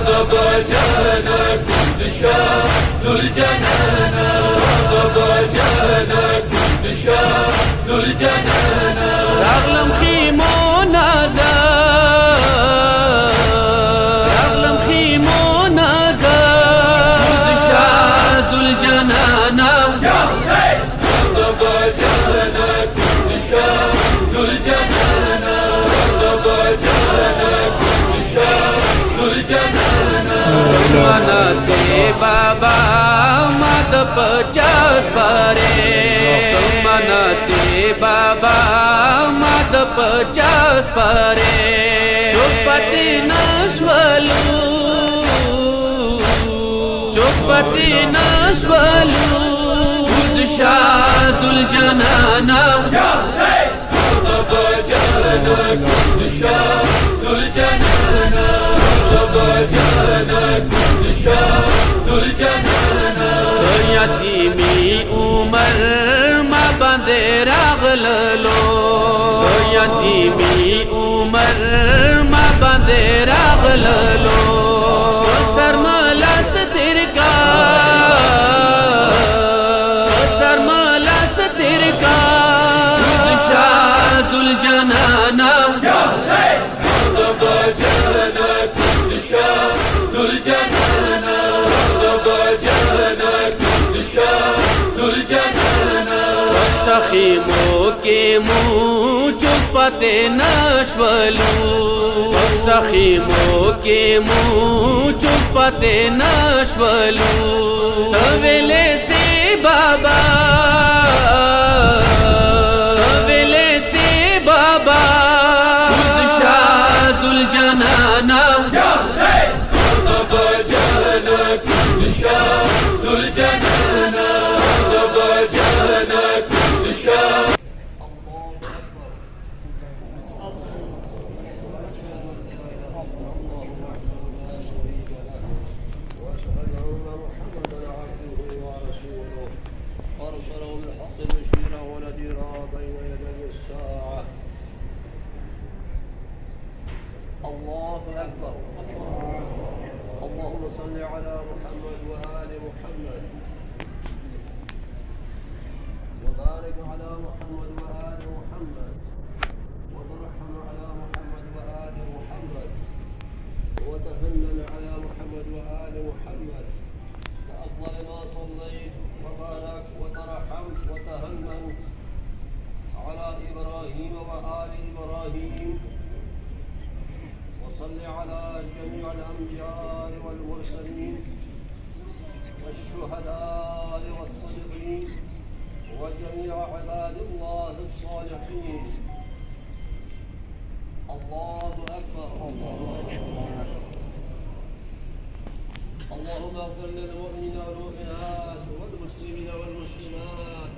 بابا جانك انتشار ذو الجنانة بابا جانك انتشار ذو الجنانة راغلم خيمونا راغلم خيمونا انتشار ذو الجنانة يا حسين بابا جانك انتشار ذو الجنانة بابا جانك انتشار ذو الجنانة منا سے بابا مد 50 پرے منا سے بابا مد 50 پرے چوپتی نشولو چوپتی نشولو شاذ الجنانة يا حسين بابا جانك انتشار ذو الجنانة بابا جانك انتشار ذو الجنانة یتیمی عمر ما بندے راغللو یتیمی عمر ما بندے راغللو سرمالاس ترکا شاذ الجنانة يا حسين بابا جانك انتشار ذو الجنانة بابا جانك انتشار ذو الجنانة سخیموں کے منہ چپتے نشولو سخیموں کے منہ چپتے نشولو طویلے سے بابا شاذ الجنانة يا حسين بابا جانك انتشار ذو الجنانة بابا جانك انتشار الله أكبر. اللهم صل على محمد وآل محمد وبارك على محمد وآل محمد وترحم على محمد وآل محمد وتفنن على محمد وآل محمد فأفضل ما صليت وبارك وترحمت وتهننت على إبراهيم وآل إبراهيم وصل على جميع الأنبياء والمرسلين والشهداء والصديقين وجميع عباد الله الصالحين. الله أكبر. اللهم اغفر للمؤمنين والمؤمنات والمسلمين والمسلمات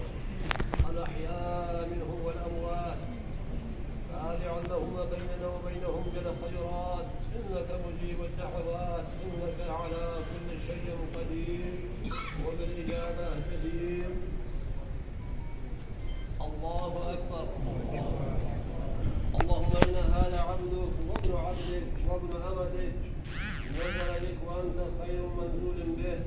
الأحياء منهم والأموات تابع اللهم بيننا وبينهم بالخيرات إنك مجيب الدعوات إنك على كل شيء قدير وبالإجابة جدير. الله أكبر. اللهم إن هذا عبدك وابن عبدك وابن أمتك نزل لك وأنت خير منزول به.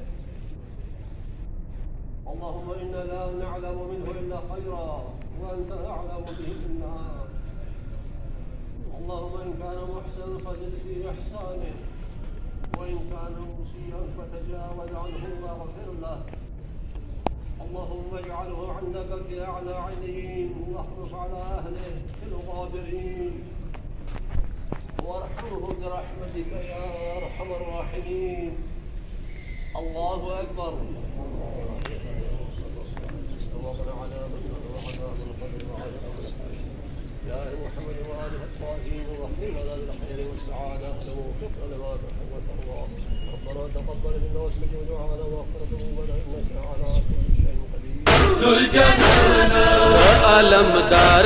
اللهم إنا لا نعلم منه إلا خيرا وأنت أعلم به النار. اللهم إن كان محسنا فزد في إحسانه وإن كان مسيئا فتجاوز عنه واغفر له. اللهم اجعله عندك في أعلى عليين واخلف على أهله في الغابرين وارحمه برحمتك يا أرحم الراحمين. الله أكبر. يا محمد وآله الطاهرين واختم لنا بالخير والسعادة ووفقنا لما تحب وترضى. ربنا تقبل منا واستجب دعاءنا واغفر ذنوبنا إنك على كل شيء قدير. ذو الجنانة علمدار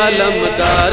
علمدار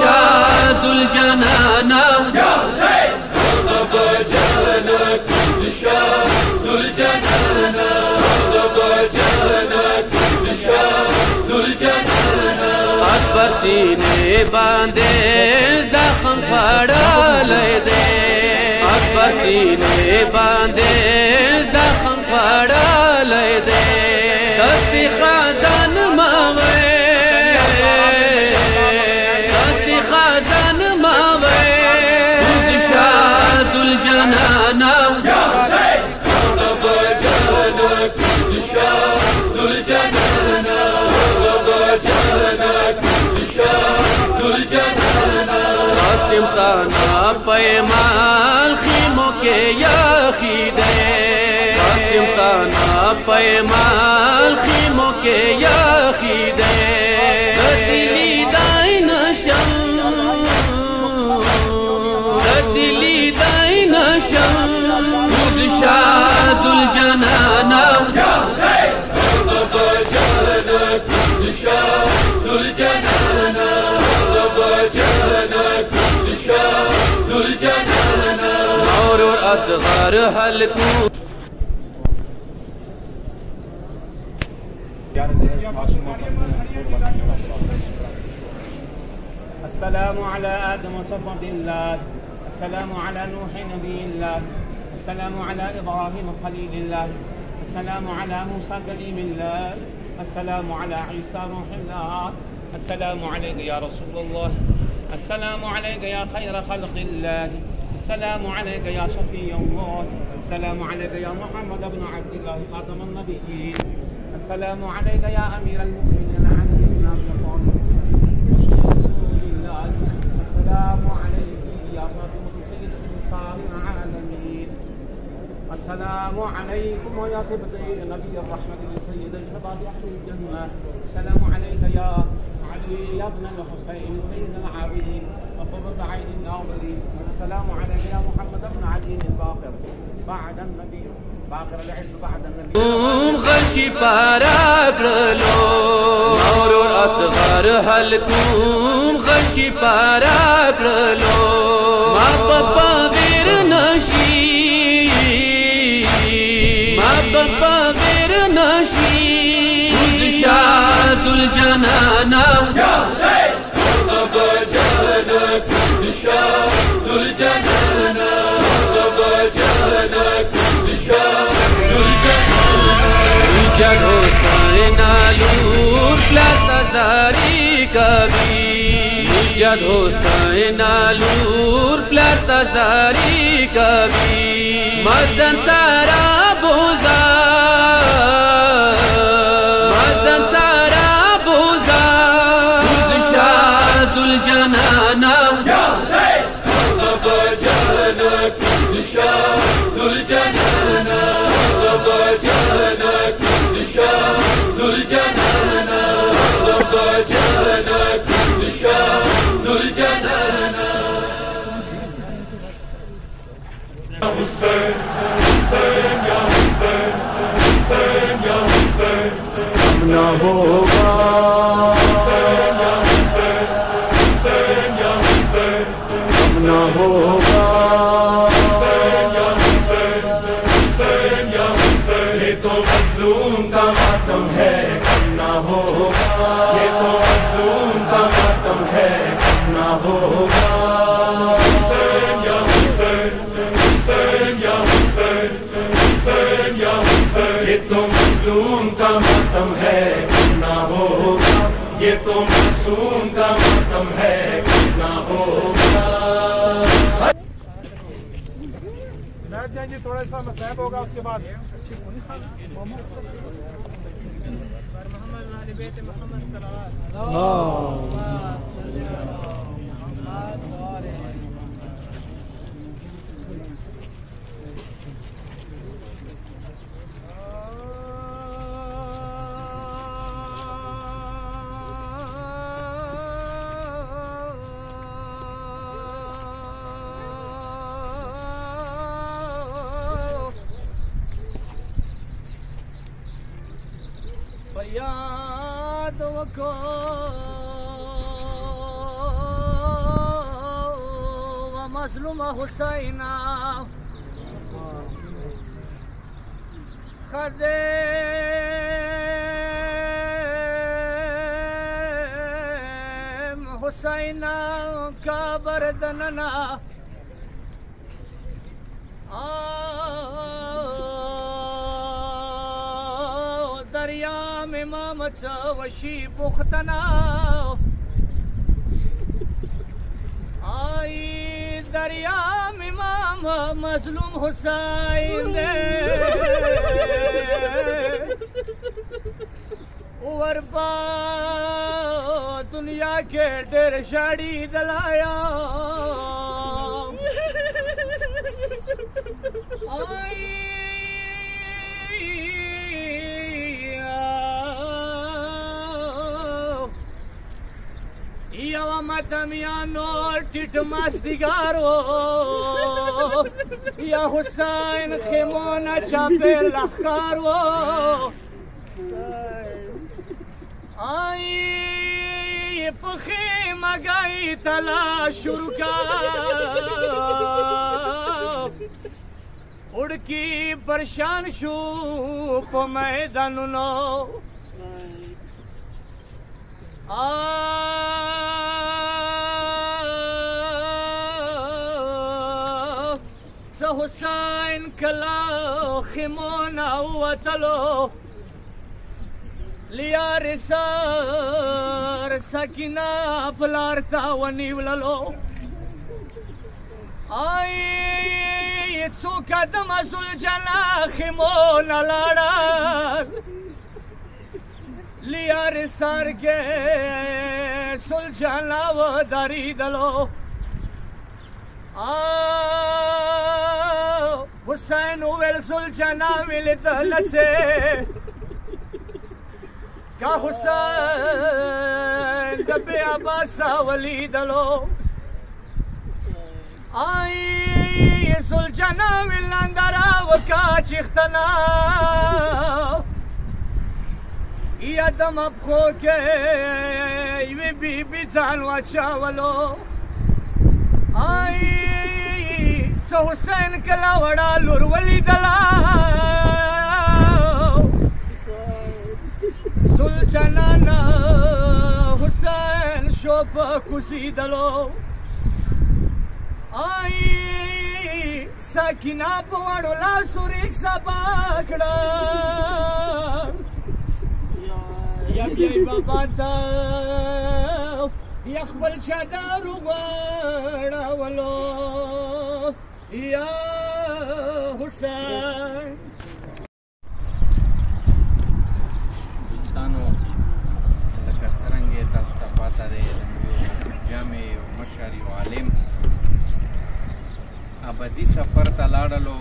شاذ الجنانة يا حسين اکبر سینے باندھے زخم پھاڑا لے دے اکبر سینے باندھے زخم پھاڑا لے دے کسی خزان ماوے کسی خزان ماوے شاہ ذوالجنانا قاسم کا نا پیمال خیموں کے یاخیدے قاسم کا نا پیمال خیموں کے یاخیدے دلی دائن شم دلی دائن شم شاہ ذوالجنانا اور اصغر حلقوں السلام على آدم صفوة الله السلام على نوح نبي الله السلام على إبراهيم خليل الله السلام على موسى كليم الله السلام على عيسى روح الله السلام عليك يا رسول الله السلام عليك يا خير خلق الله السلام عليك يا شفيع الله السلام عليك يا محمد بن عبد الله خاتم النبيين السلام عليك يا أمير المؤمنين علي بن أبي طالب رسول الله السلام عليك يا فاطمة سيدة نساء العالمين السلام عليكم يا سبطين نبي الرحمة سيد الشباب أهل الجنة السلام عليك يا علي يا ابن الحسين سيد العابدين وقرة عين الناظرين السلام عليك يا محمد بن علي الباقر بعد النبي باقر العز بعد النبي غشی پارا کرلو اور اصغر حلقوں غشی پارا کرلو ما پپا ویر نشی ما پپا ویر نشی شاہ ذوالجنانا جگ حسین آلور پلاتا زاری کبھی جگ حسین آلور پلاتا زاری کبھی مزن سارا بوزا مزن سارا بوزا شاہ ذوالجنانا نہ ہوگا نہ ہوگا یہ تو مظلوم کا ماتم ہے نہ ہوگا یہ تو مظلوم کا ماتم ہے نہ ہوگا یہ تو مظلوم کا ماتم ہے نہ ہوگا یہ تو معصوم کا ماتم ہے نہ ہوگا بیٹھ جائیں جی تھوڑا سا مسائب ہوگا اس کے بعد محمد بیت محمد صلوات فریاد وکو ومظلوم حسین خدے حسین کابر دننا دریام امامت وشی بختنا آئی دریام امام مظلوم حسین دے وربا دنیا کے ڈیر شاڑی دلایا یو متمیانو ٹیٹ ماستگارو یا حسین خیمونا چاپے لخکارو آئی پخی مگائی تلاش شروع کا اڑکی پریشان شو پو میدانونو ز حسین کلا خیمونا وطلو لیا رسار سکینہ پلارتا ونیوللو آئی څو قدم زلجنا خیمونا لاړل لیا رسار کې زلجنا ودریدلو حسین ویل زلجنا ولیدل چې کا حسین د بی عباسا ولیدلو آئی زلجنا ویلندرا وکا چیختنا یادم ابخو کے یوی بی بی ځان واچولو آئی څه حسین کلا وړا لور ولیدلا زلجنا حسین شو په کوزیدلو آئی ساکینہ په وړو لاسو ریکسا پکړه یا بیای بابا ته یا خپل چادر وغوړولو یا حسین دوستانو لکه څرنګه تاسو ته پاته دی جامع یو مشر یو عالم ابدي سفر ته لاړلو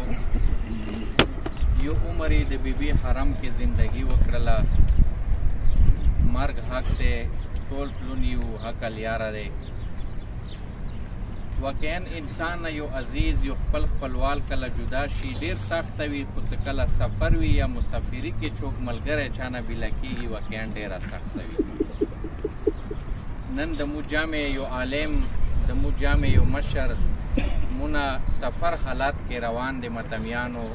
یو عمر یې د بیبي حرم کې زندگی وکړله مرګ حق دی ټول پلون یو حق لیاره دی واقعا انسان یو عزیز یو خپل خپلوال کله جدا شي ډېر سخته وي خو څه کله سفر وي یا مسافري کې څوک ملګری چانه بیله کېږي واقعا ډېره سخته وي نن د مو جامع یو عالم د مو جامع یو مشر مونه سفر حالات کې روان دي متمیانو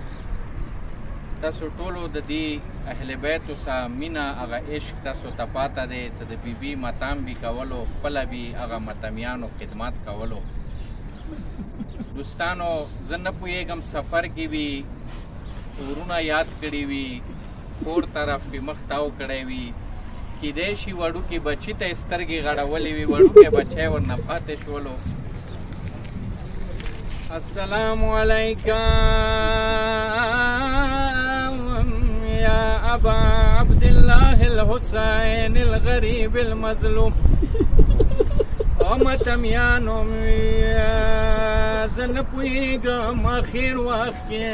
تاسو ټولو د دې اهل بیتو سره مینه هغه عشق تاسو ته پاته دی څه د بیبي متام بي کولو خپله بي هغه متمیانو خدمت کولو دوستانو زه نه پوهېږم سفر کې وي ورونه یاد کړي وي کور طرف کې مخ تاو کړی وي کیدای شي وړوکي بچي ته سترګې غړولې وي وړوکی بچی ورنه پاتې شولو السلام علیکم یا ابا عبدالله الحسین الغریب المظلوم متمیانو زه نه پوهېږم اخر وخت کې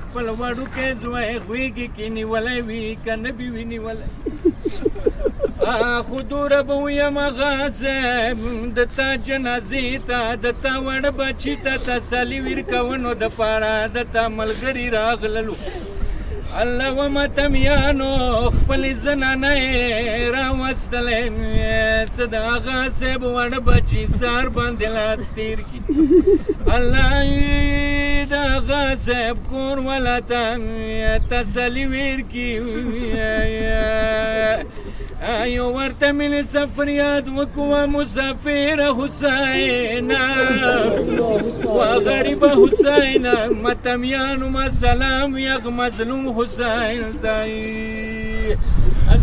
خپل وړوکی زوی غوږې کې نیولی وي که نه بي وي نیولی خو دوره به ویم غازم د تا جنازې ته د تا وړه بچي ته تسلي ورکونو دپاره د تا ملګري راغللو الله و متمیانو خپلې زنانه یې راوستلی څه د هغه صاحب وړه بچي سار باندې لاس تېر کړي الله د هغه صاحب کور ولاته تسلي ورکړي ایو ورته ملي سفر یاد وکوه مسافر حسینا و غریب حسینا متمیانو ما سلام یغ مظلوم حسین دای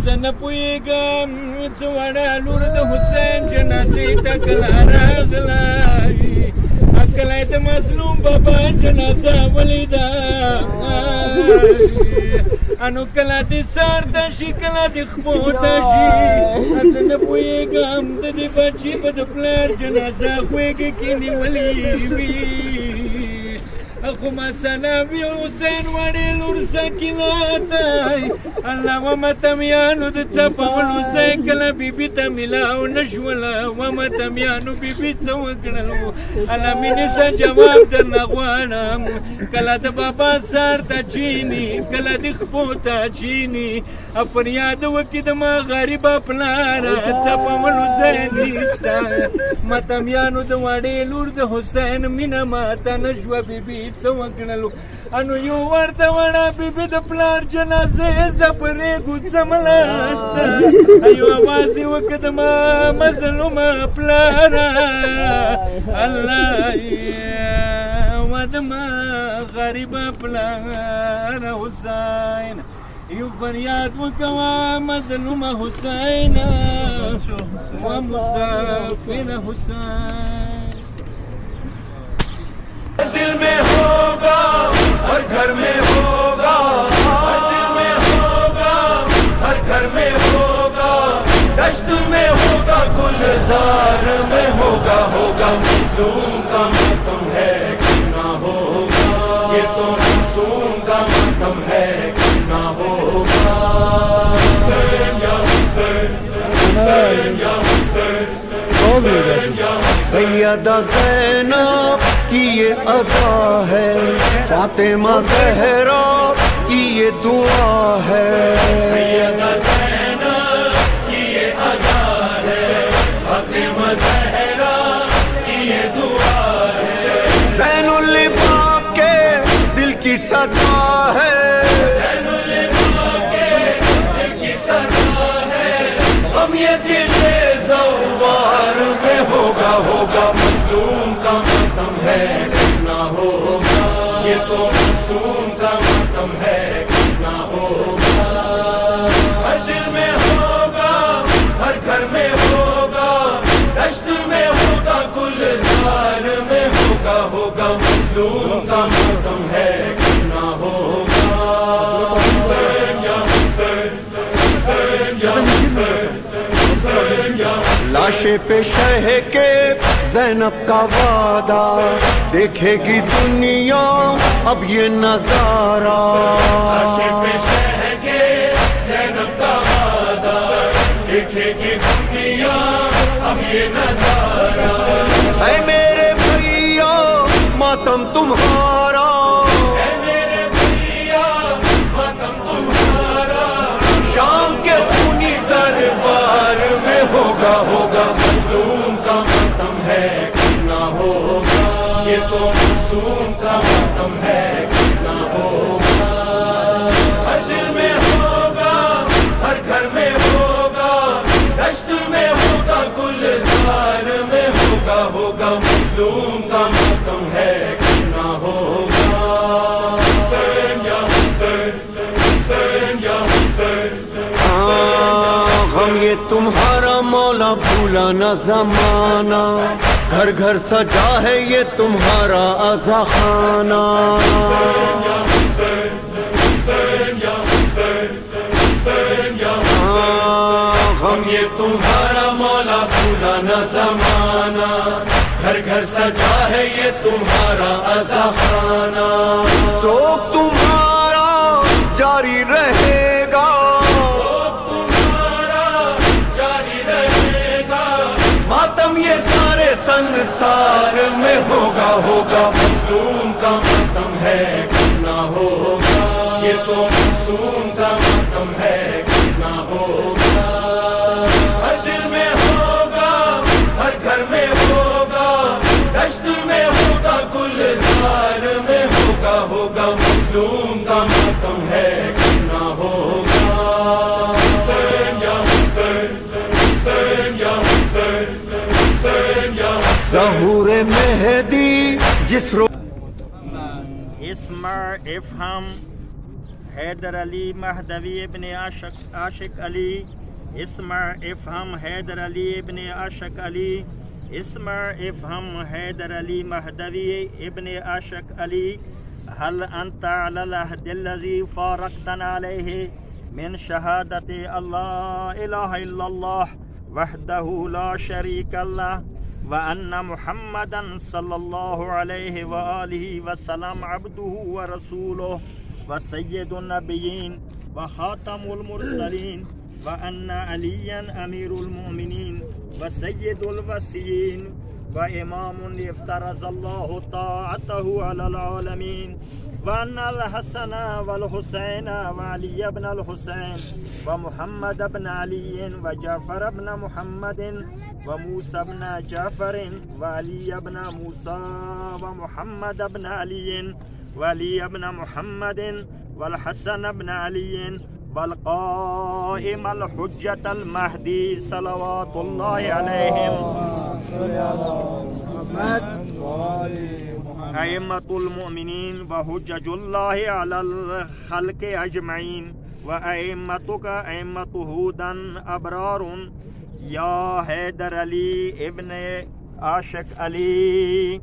زه نه پوهېږم څه وړه لور د حسین جنازې ته کله راغلی کله د مظلوم بابا جنازه ولیده انو کله د سر ته شي کله د خپو ته شي زه نه پوهېږم د دې بچي به د پلار جنازه خوږې کې نیولې وي خو ما سلام یو حسین وړې لور سکینه ته الله و متمیانو د څپولو ځای کله بیبي ته میلاو نه شوله و متمیانو بیبي څه وکړلو الله مینې څه جواب درنه غواړم کله د بابا سر ته چیني کله د خپو ته چیني فریاد وکړي د ما غریبه پلاره څپولو ځای نشته متمیانو د وړې لور د حسین مینه ماته نه شوه بیبي څه وکړلو انو یو ورته وړه بیبي د پلار جنازې زه پرېږو څملاسته ایو اواز یې وکړه د ما مظلومه پلاره الله و د ما غریبه پلاره حسین یو فریاد وکوه مظلومه حسین و مسافر حسین دل میں ہوگا ہر گھر میں ہوگا ہر دل میں ہوگا ہر گھر میں ہوگا دشت میں ہوگا گلزار میں ہوگا ہوگا مظلوم کا ماتم ہے نہ ہوگا یہ تو معصوم کا ماتم ہے نہ ہوگا حسین یا حسین حسین یا حسین سیدہ زینب کی یہ عزا ہے فاطمہ زہرا کی یہ دعا ہے سیدہ زینب کی یہ عزا ہے فاطمہ زہرا کی یہ دعا ہے زین العباد کے دل کی صدا ہے زین العباد کے دل کی صدا ہے غم یہ دل زوار میں ہوگا ہوگا مظلوم کا ماتم ہے نہ ہوگا یہ تو معصوم کا ماتم ہے نہ ہوگا ہر دل میں ہوگا ہر گھر میں ہوگا دشت میں ہوگا گلزار میں ہوگا ہوگا مظلوم کا ماتم ہے نہ ہوگا حسین یا حسین حسین یا حسین حسین یا لاشے پہ شہ کے زینب کا وعدہ دیکھے گی دنیا اب یہ نظارہ لاشے پہ شہ کے زینب کا وعدہ دیکھے گی دنیا اب یہ نظارہ اے میرے بھیا ماتم تمہارا اے میرے بھیا ماتم تمہارا شام کے خونی دربار میں ہوگا ہوگا مظلوم کا ماتم ہے نہ ہوگا یہ تو معصوم کا ماتم ہے نہ ہوگا ہر دل میں ہوگا ہر گھر میں ہوگا دشت میں ہوگا گلزار میں ہوگا ہوگا مظلوم کا ماتم ہے نہ ہوگا حسین یا حسین حسین یا حسین غم یہ تمہارا مولا بھولا نہ زمانہ گھر گھر سجا ہے یہ تمہارا عزا خانہ غم یہ تمہارا مولا بھولا نہ زمانہ گھر گھر سجا ہے یہ تمہارا عزا خانہ تو تمہارا جاری رہے گا سنسار میں ہوگا ہوگا مظلوم کا ماتم ہے نہ ہوگا یہ تو معصوم کا ماتم ہے نہ ہوگا ہر دل میں ہوگا ہر گھر میں ہوگا دشت میں ہوگا گلزار میں ہوگا ہوگا مظلوم کا ماتم ہے نہ ہوگا حسین یا حسین مہدی جس رو اسمع افہم حیدر علی مہدوی ابن عاشق علی اسمع افہم حیدر علی ابن عاشق علی اسمع افہم حیدر علی مہدوی ابن عاشق علی هل انت على العهد الذي فارقتنا عليه من شهادة الله اله الا الله وحده لا شريك له وأن محمدا صلى الله عليه وآله وسلم عبده ورسوله وسيد النبيين وخاتم المرسلين وأن عليا أمير المؤمنين وسيد الوصيين وإمام افترض الله طاعته على العالمين وأن الحسن والحسين وعلي بن الحسين ومحمد بن علي وجعفر بن محمد وموسى بن جعفر وعلي بن موسى ومحمد بن علي وعلي بن محمد والحسن بن علي والقائم الحجة المهدي صلوات الله عليهم أئمة المؤمنين وحجج الله على الخلق أجمعين وأئمتك أئمة هدى أبرار يا حيدر علي ابن عاشق علي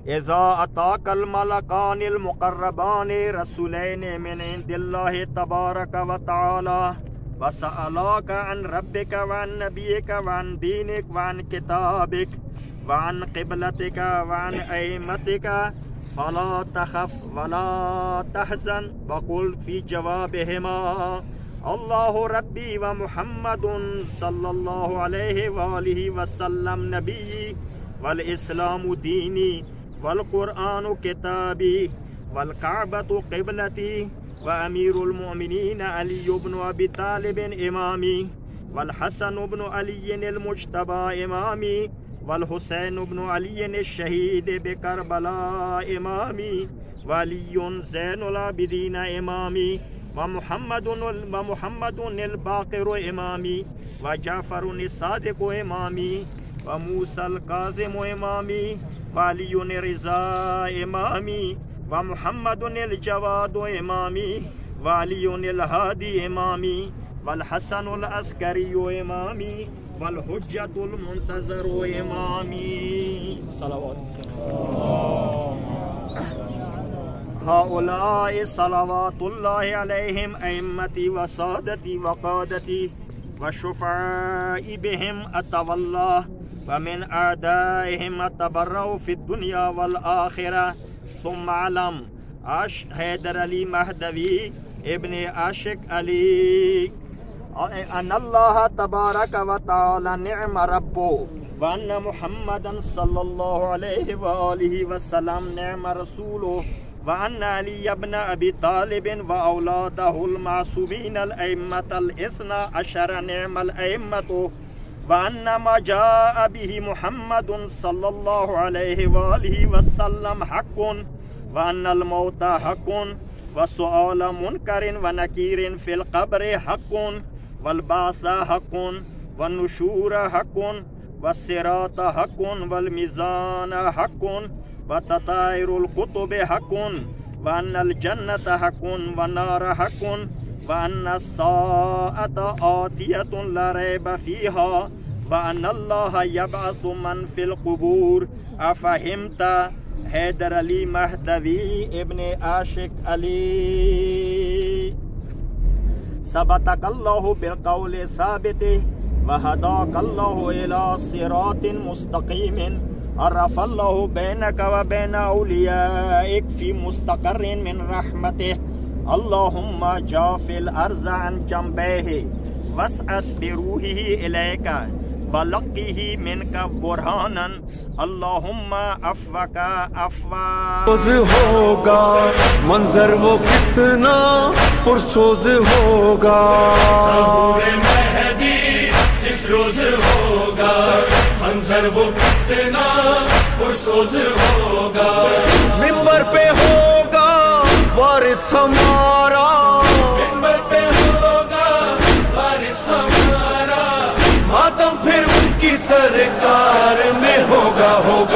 إذا أتاك الملكان المقربان رسولين من عند الله تبارك وتعالى وسألاك عن ربك وعن نبيك وعن دينك وعن كتابك وعن قبلتك وعن أئمتك فلا تخف ولا تحزن وقل في جوابهما الله ربي ومحمد صلى الله عليه وآله وسلم نبي والإسلام ديني والقرآن كتابي والكعبة قبلتي وأمير المؤمنين علي بن أبي طالب إمامي والحسن بن علي المجتبى إمامي والحسين بن علي الشهيد بكربلاء إمامي وعلي زين العابدين إمامي ومحمد الباقر إمامي وجعفر الصادق إمامي وموسى الكاظم إمامي وعلي الرضا إمامي ومحمد الجواد إمامي وعلي الهادي إمامي والحسن العسكري إمامي والحجة المنتظر إمامي صلوات هؤلاء صلوات الله عليهم أئمتي وسادتي وقادتي وشفعائي بهم أتولى ومن أعدائهم أتبرأ في الدنيا والآخرة ثم علم حيدر علي مهدوي ابن عاشق علي أن الله تبارك وتعالى نعم ربه وأن محمدا صلى الله عليه وآله وسلم نعم رسوله وأن علي بن أبي طالب وأولاده المعصومين الأئمة الاثنى عشر نعم الأئمة وأن ما جاء به محمد صلى الله عليه وآله وسلم حق وأن الموت حق وسؤال منكر ونكير في القبر حق والبعث حق والنشور حق والصراط حق والميزان حق وتطاير الكتب حق وأن الجنة حق والنار حق وأن الساعة آتية لا ريب فيها وأن الله يبعث من في القبور أفهمت حيدر علي مهدوي ابن عاشق علي ثبتك الله بالقول الثابت وهداك الله إلى صراط مستقيم عرف الله بينك وبين أوليائك في مستقر من رحمته اللهم جاف الأرض عن جنبيه واسعد بروحه إليك بلقه منك برهانا اللهم عفوك عفوا روز ہوگا منظر وہ کتنا پرسوز ہوگا ظہور مہدی جس روز ہوگا منظر وہ کتنا پرسوز ہوگا منبر پہ ہوگا وارث ہمارا منبر پہ ہوگا وارث ہمارا ماتم پھر ان کی سرکار میں ہوگا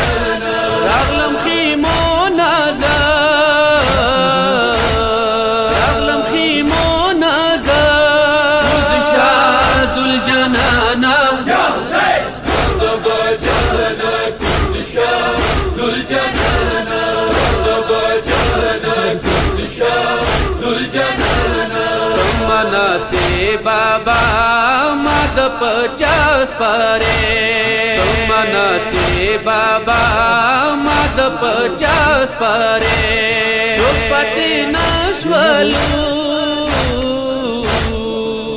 راغلم خيمو نازا راغلم خيمو نازا شاذ الجنانا يا حسين غضب جانك شاذ الجنانا غضب جانك شاذ الجنانا منا سے بابا مد پچاس پرے منا سے بابا مد پچاس پرے چوپتی نشولو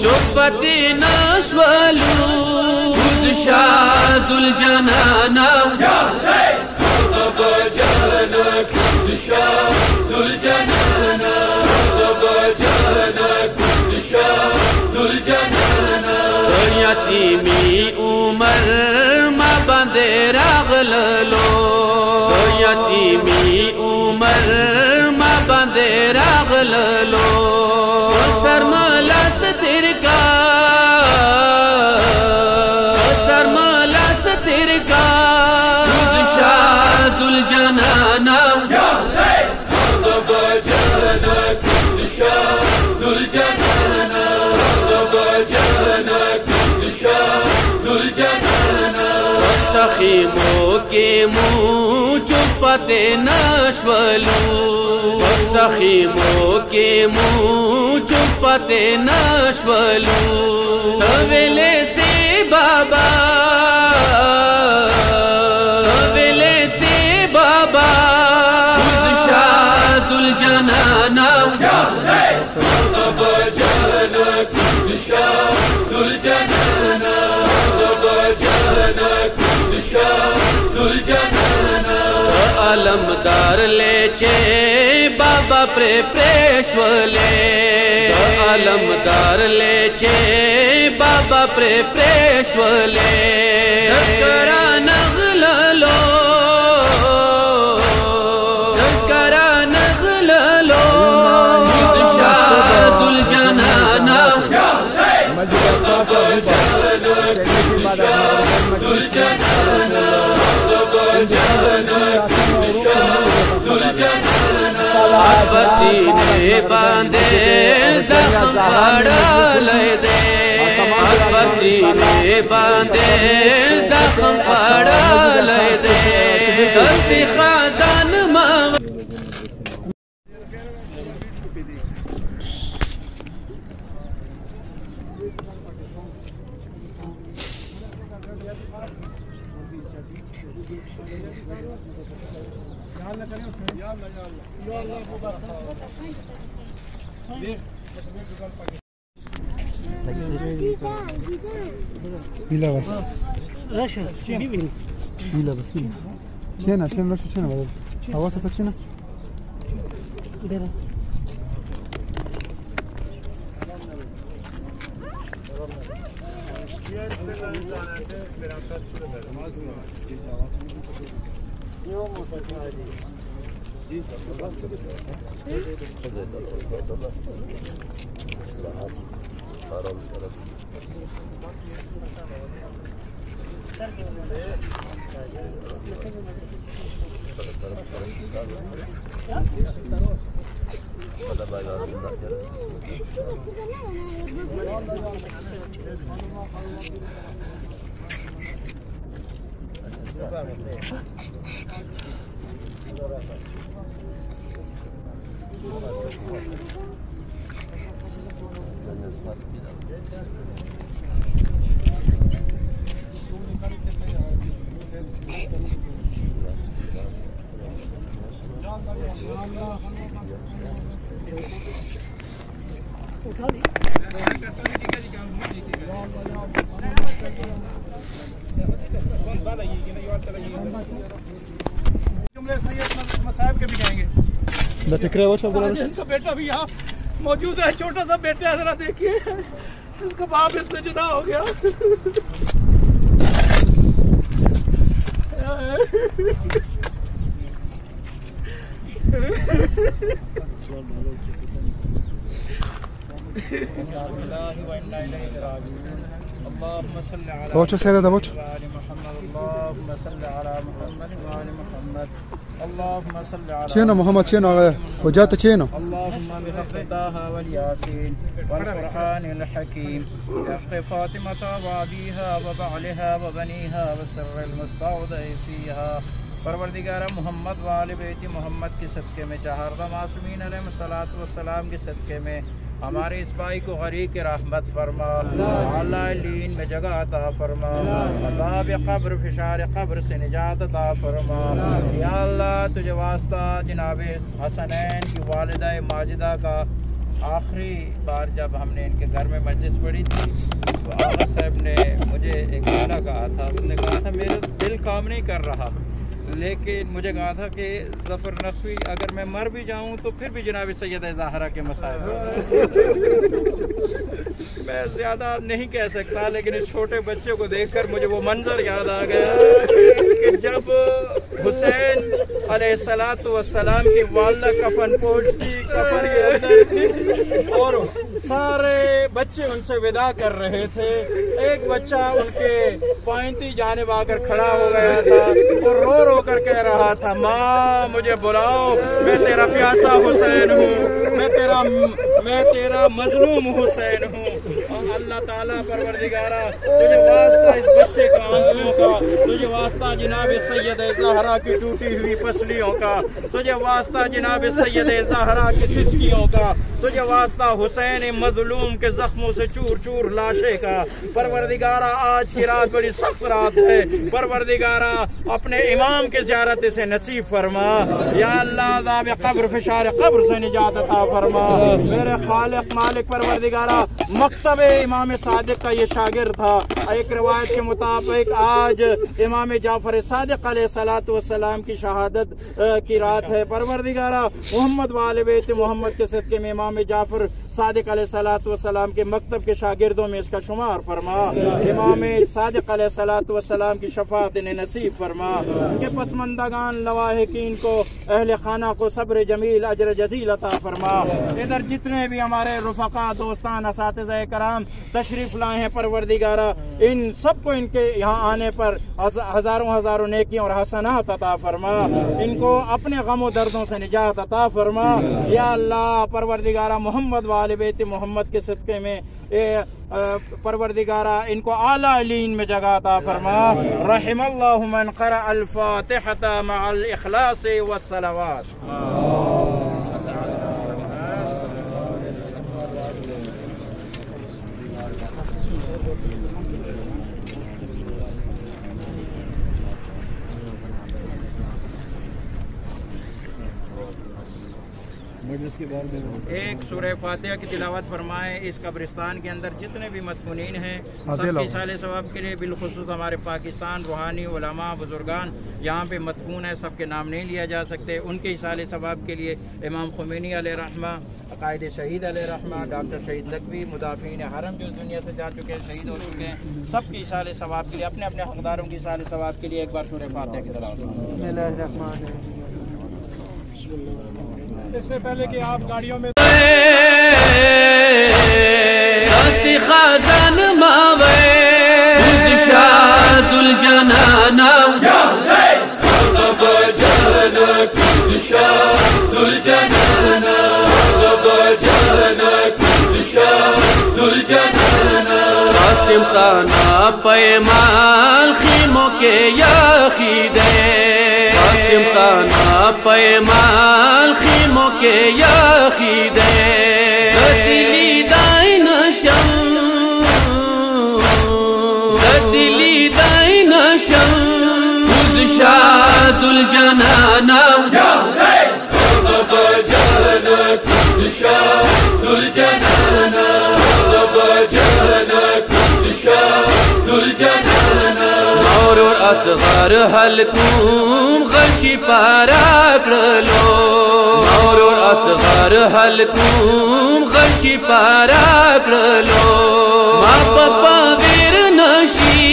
چوپتی نشولو شاذ الجنانا یا حسین غضب جانک شاذ الجنانا غضب جانک شاذ الجنانا یتیمی عمر ما بندے راغللو یتیمی عمر ما بندے راغللو سرمالاس ترکا سرمالاس ترکا شاذ الجنانا یا حسین غضب جانک شاذ الجنانا غضب جانک شاذ الجنانا سخیموں کے منہ چپتے نشولو سخیموں کے منہ چپتے نشولو طویلے سے بابا طویلے سے بابا شاذ الجنانا یا حسین غضب جانک شاذ الجنانا علمدار لے چھے بابا پریشولے علمدار لے چھے بابا پریشولے کرا نغللو کرا نغللو شاذ الجنانا سینے باندھے زخم پڑا لے دے سینے باندھے زخم پڑا لے دے دسی خزان ماں Bila bas. Rasha, bila bas. Chena, Rasha, chena bas. Hawas ata chena. Dera. صاحب کے بھی کہیں گے ان کا بیٹا بھی یہاں موجود ہے، چھوٹا سا بیٹا ہے، ذرا دیکھیے اس کا باپ اس سے جدا ہو گیا. Voce sede da voce. Chinu محمد چینو آگا وجات چینو اللهم بحق طه والياسين والقرآن الحكيم بحق فاطمة وأبيها وبعلها وبنيها والسر المستودع فيها. پروردگارہ محمد وآل بیت محمد کے صدقے میں چہاردہ معصومین علیہ الصلوۃ والسلام کے صدقے میں ہمارے اس بھائی کو غریق رحمت فرما، اعلیٰ لین میں جگہ عطا فرما، عذاب قبر فشار قبر سے نجات عطا فرما. یا اللہ تجھے واسطہ جناب حسنین کی والدہ ماجدہ کا آخری بار جب ہم نے ان کے گھر میں مجلس پڑھی تھی تو آغا صاحب نے مجھے ایک جملہ کہا تھا. انہوں نے کہا تھا میرا دل کام نہیں کر رہا، لیکن مجھے کہا تھا کہ ظفر نقوی اگر میں مر بھی جاؤں تو پھر بھی جناب سیدہ زہرا کے مسائل میں زیادہ نہیں کہہ سکتا، لیکن اس چھوٹے بچے کو دیکھ کر مجھے وہ منظر یاد آ گیا کہ جب حسین علیہ السلام کی والدہ کفن پوش تھی، کفن کے اندر تھی اور سارے بچے ان سے وداع کر رہے تھے، ایک بچہ ان کے پائنتی جانب آ کر کھڑا ہو گیا تھا اور رو رو کر کہہ رہا تھا ماں مجھے بلاؤ، میں تیرا پیاسا حسین ہوں، میں تیرا مظلوم حسین ہوں. اور اللہ تعالیٰ پروردگارہ تجھے واسطہ اس بچے کا آنسوؤں کا، تجھے واسطہ جناب سیدہ زہرا کی ٹوٹی ہوئی پسلیوں کا، تجھے واسطہ جناب سیدہ زہرا کی سسکیوں کا، تجھے واسطہ حسین مظلوم کے زخموں سے چور چور لاشے کا۔ پروردگارہ آج کی رات بڑی سخت رات ہے، پروردگارہ اپنے امام کی زیارت سے نصیب فرما، یا اللہ عذاب قبر فشار قبر سے نجات عطا فرما۔ میرے خالق مالک پروردگارہ مکتب امام صادق کا یہ شاگرد تھا، ایک روایت کے مطابق آج امام جعفر صادق علیہ الصلوۃ والسلام کی شہادت کی رات ہے۔ پروردگارہ محمد وآل بیت محمد کے صدقے میں امام جعفر صادق علیہ الصلوۃ والسلام کے مکتب کے شاگردوں میں اس کا شمار فرما، امام صادق علیہ الصلوۃ والسلام کی شفاعت انہیں نصیب فرما، ان کے پسماندگان لواحقین کو اہل خانہ کو صبر جمیل اجر جزیل عطا فرما۔ ادھر جتنے بھی ہمارے رفقا دوستان اساتذہ کرام تشریف لائے ہیں پروردگارہ ان سب کو ان کے یہاں آنے پر ہزاروں ہزاروں نیکیوں اور حسنات عطا فرما، ان کو اپنے غم و دردوں سے نجات عطا فرما۔ یا اللہ پروردگارہ محمد وآل بیت محمد کے صدقے میں پروردگارہ ان کو اعلیٰ علین میں جگہ عطا فرما۔ رحم اللہ من قرأ الفاتحة مع الاخلاص والصلوات۔ ایک سورہ فاتحہ کی تلاوت فرمائیں۔ اس قبرستان کے اندر جتنے بھی مدفونین ہیں سب کے ایصال ثواب کے لیے، بالخصوص ہمارے پاکستان روحانی علماء بزرگان یہاں پہ مدفون ہیں، سب کے نام نہیں لیا جا سکتے، ان کے ایصال ثواب کے لیے امام خمینی علیہ رحمہ، عقائد شہید علیہ رحمہ، ڈاکٹر شہید نقوی، مدافعین حرم جو اس دنیا سے جا چکے ہیں، شہید ہو چکے ہیں، سب کی ایصال ثواب کے لیے، اپنے اپنے حقداروں کی ایصال ثواب کے لیے ایک بار سورہ فاتحہ کی تلاوت فرمائیں۔ اس سے پہلے کہ آپ گاڑیوں میں کسی خزان ماوے شاذ الجنانا یا حسین بابا جانا شاذ الجنانا بابا جانا شاذ الجنانا قاسم کانا پیمال خیموں کے یاخیدے قاسم کانا پیمال خیموں کے یاخیدے زدلی دائن شم زدلی دائن شم خذ شاذ الجنانا یا حسین بابا جانا خذ شاذ الجنانا بابا جانا خذ شاذ الجنانا اور اصغر حلقوم غشی پارا کرلو اور اصغر حلقوم غشی پارا کرلو ما پپا ویر نشی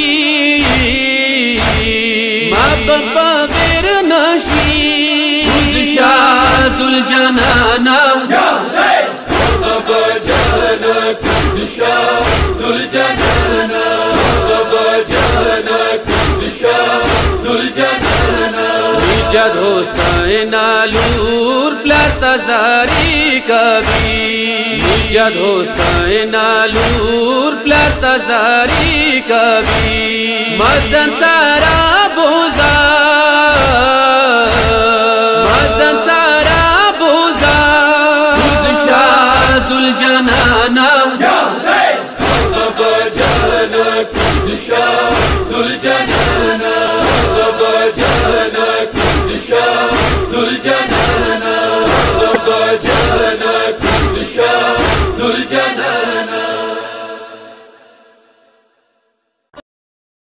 ما پپا ویر نشی خذ شاذ الجنانا یا حسین بابا جانا خذ شاذ الجنانا بابا جانا خذ شاذ الجنانا جد حسین آلور پلتا زاری کبھی جد حسین آلور پلتا زاری کبھی مزن سارا بوزا مزن سارا بوزا خذ شاذ الجنانا یا حسین بابا جانا خذ شاذ الجنانا بابا جانا خذ شاذ الجنانا بابا جانا خذ شاذ الجنانا